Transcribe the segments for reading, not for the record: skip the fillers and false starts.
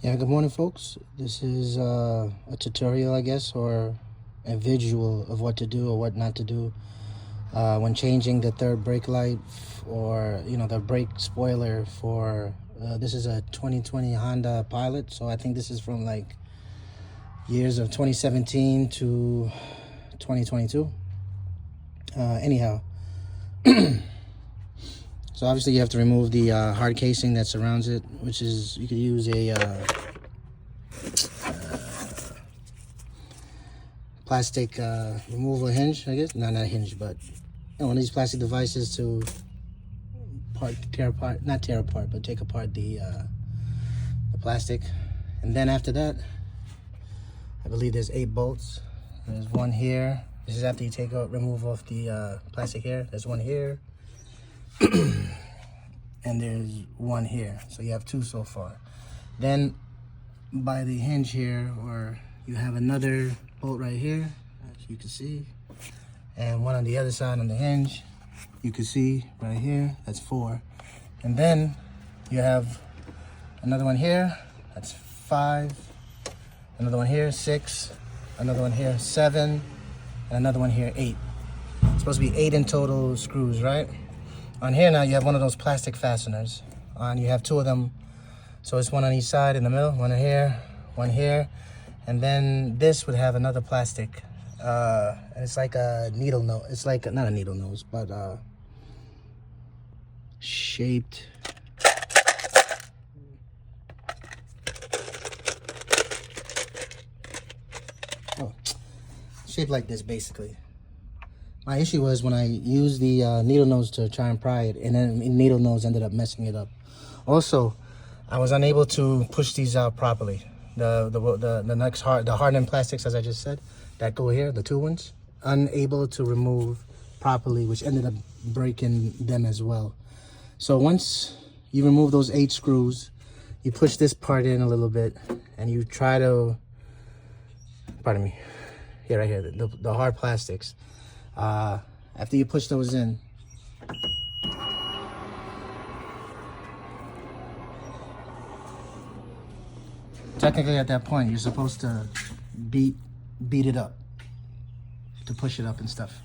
Yeah, good morning, folks. This is a tutorial, I guess, or a visual of what to do or what not to do when changing the third brake light or, the brake spoiler for, this is a 2020 Honda Pilot. So I think this is from like years of 2017 to 2022. Anyhow, so obviously you have to remove the hard casing that surrounds it, which is, you could use a plastic removal hinge, I guess. No, not a hinge, but one of these plastic devices to tear apart, not tear apart, but take apart the plastic. And then after that, I believe there's 8 bolts. There's one here. This is after you remove off the plastic here. There's one here. And there's one here. So you have 2 so far. Then by the hinge here, or you have another bolt right here, as you can see, and one on the other side on the hinge, you can see right here. That's 4. And then you have another one here. That's 5. Another one here, 6. Another one here, 7. And another one here, 8. It's supposed to be 8 in total screws, right? On here now you have one of those plastic fasteners. You have 2 of them. So it's one on each side in the middle, one here, and then this would have another plastic. And it's like a needle nose. It's like not a needle nose, but shaped. Oh, shaped like this basically. My issue was when I used the needle nose to try and pry it, and then the needle nose ended up messing it up. Also, I was unable to push these out properly. The hardened plastics, as I just said, that go here, the 2 ones, unable to remove properly, which ended up breaking them as well. So once you remove those 8 screws, you push this part in a little bit, and you try to, pardon me, here, right here, the hard plastics. After you push those in, technically at that point you're supposed to beat it up to push it up and stuff,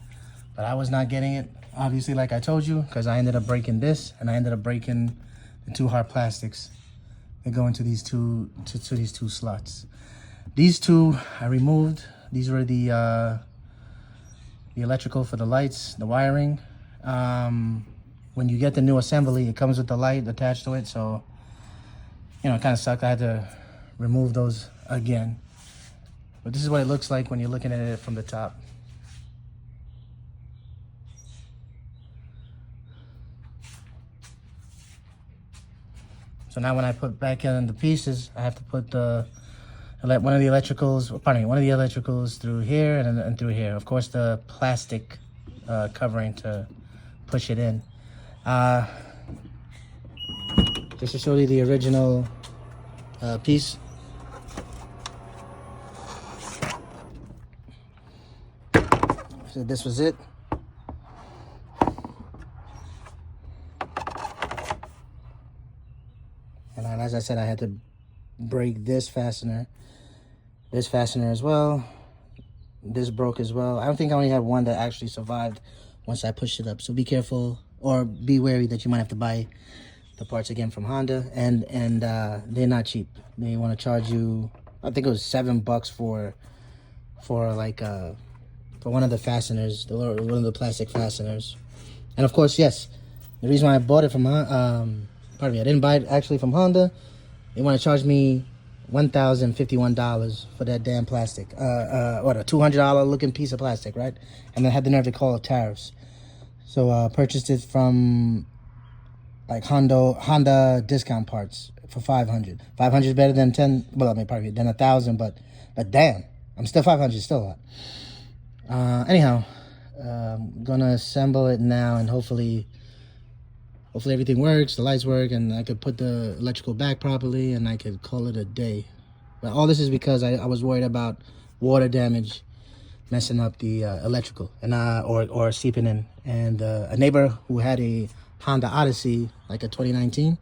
but I was not getting it, obviously, like I told you, because I ended up breaking this, and I ended up breaking the 2 hard plastics that go into these two these 2 slots. These 2 I removed. These were the electrical for the lights, the wiring. When you get the new assembly, it comes with the light attached to it, so it kind of sucked. I had to remove those again, but this is what it looks like when you're looking at it from the top. So now when I put back in the pieces, I have to put one of the electricals through here and through here. Of course, the plastic covering to push it in. Just to show you the original piece. So this was it. And as I said, I had to break this fastener as well. This broke as well. I don't think I only had one that actually survived once I pushed it up. So be careful, or be wary that you might have to buy the parts again from Honda, and they're not cheap. They want to charge you, I think it was $7 for one of the fasteners, one of the plastic fasteners. And of course, yes, the reason why I bought it from I didn't buy it actually from Honda. They want to charge me $1,051 for that damn plastic. What, a $200 looking piece of plastic, right? And they had the nerve to call it tariffs. So purchased it from like Honda discount parts for $500. $500 is better than than 1,000, but damn, I'm still $500, still a lot. Anyhow, I'm gonna assemble it now, and hopefully everything works, the lights work, and I could put the electrical back properly, and I could call it a day. But all this is because I was worried about water damage messing up the electrical and or seeping in. And a neighbor who had a Honda Odyssey, like a 2019,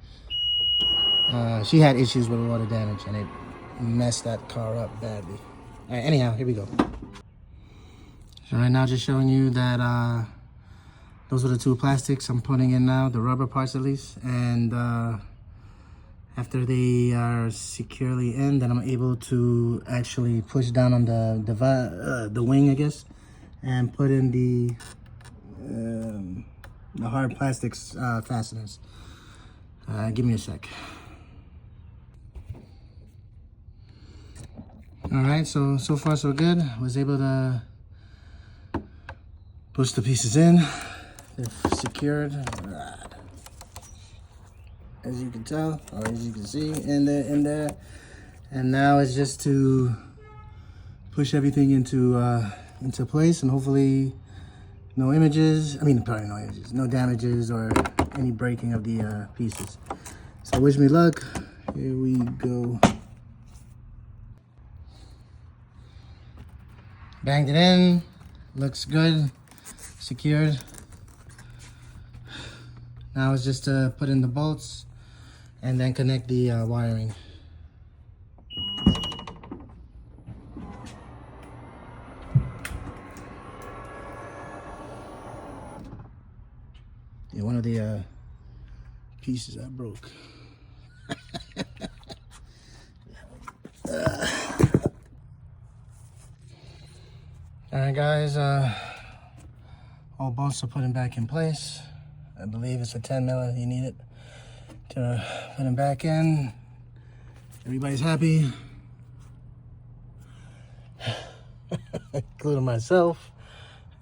She had issues with water damage, and it messed that car up badly. All right, anyhow, here we go. So right now, just showing you that those are the two plastics I'm putting in now, the rubber parts at least, and after they are securely in, then I'm able to actually push down on the wing, I guess, and put in the hard plastics fasteners. Give me a sec. All right, so far so good. Was able to push the pieces in. They're secured, as you can tell, or as you can see, in there. And now it's just to push everything into place, and hopefully no images. I mean, probably no images, no damages or any breaking of the pieces. So wish me luck. Here we go. Banged it in, looks good, secured. Now it's just to put in the bolts and then connect the wiring. Yeah, one of the pieces I broke. All right, guys, all bolts are putting back in place. I believe it's a 10 mil you need it to put them back in. Everybody's happy, including myself.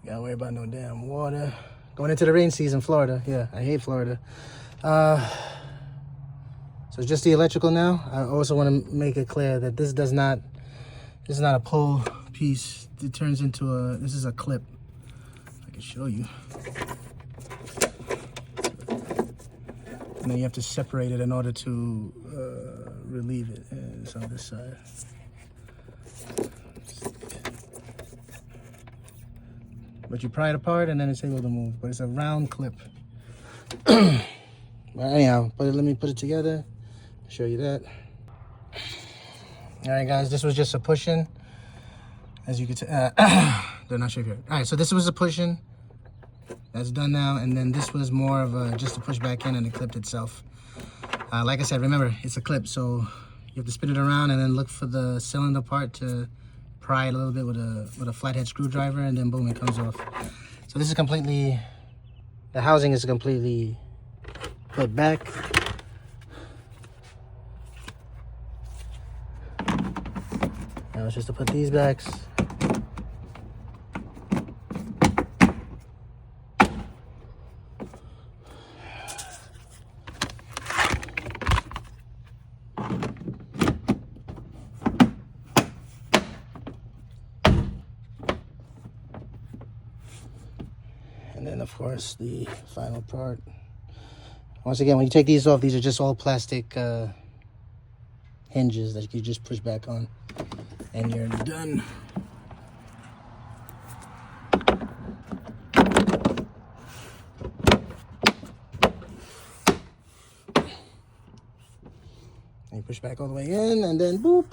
Gotta worry about no damn water. Going into the rain season, Florida. Yeah, I hate Florida. So it's just the electrical now. I also want to make it clear that this is not a pull piece. It turns into this is a clip. I can show you. And then you have to separate it in order to relieve it. And it's on this side. But you pry it apart and then it's able to move. But it's a round clip. But anyhow, let me put it together. Show you that. All right, guys, this was just a push-in. As you can tell, they're not sure if you're... All right, so this was a push-in. That's done now. And then this was more of just a push back in, and it clipped itself. Like I said, remember, it's a clip, so you have to spin it around and then look for the cylinder part to pry it a little bit with a flathead screwdriver, and then boom, it comes off. So this is completely... The housing is completely put back. Now it's just to put these backs. And then of course the final part. Once again, when you take these off, these are just all plastic hinges that you just push back on. And you're done. And you push back all the way in, and then boop,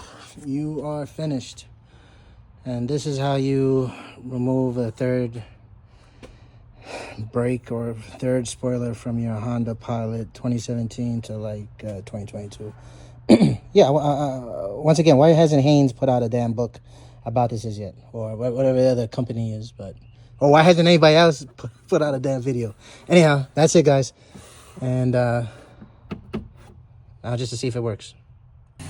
you are finished. And this is how you remove a third brake or third spoiler from your Honda Pilot 2017 to like 2022. Yeah, once again, why hasn't Haynes put out a damn book about this as yet? Or whatever the other company is, or why hasn't anybody else put out a damn video? Anyhow, that's it, guys. And now just to see if it works. All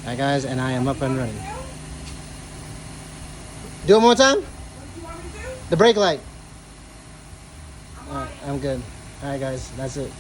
right, guys, and I am up and running. Do it one more time? The brake light. All right, I'm good. All right, guys, that's it.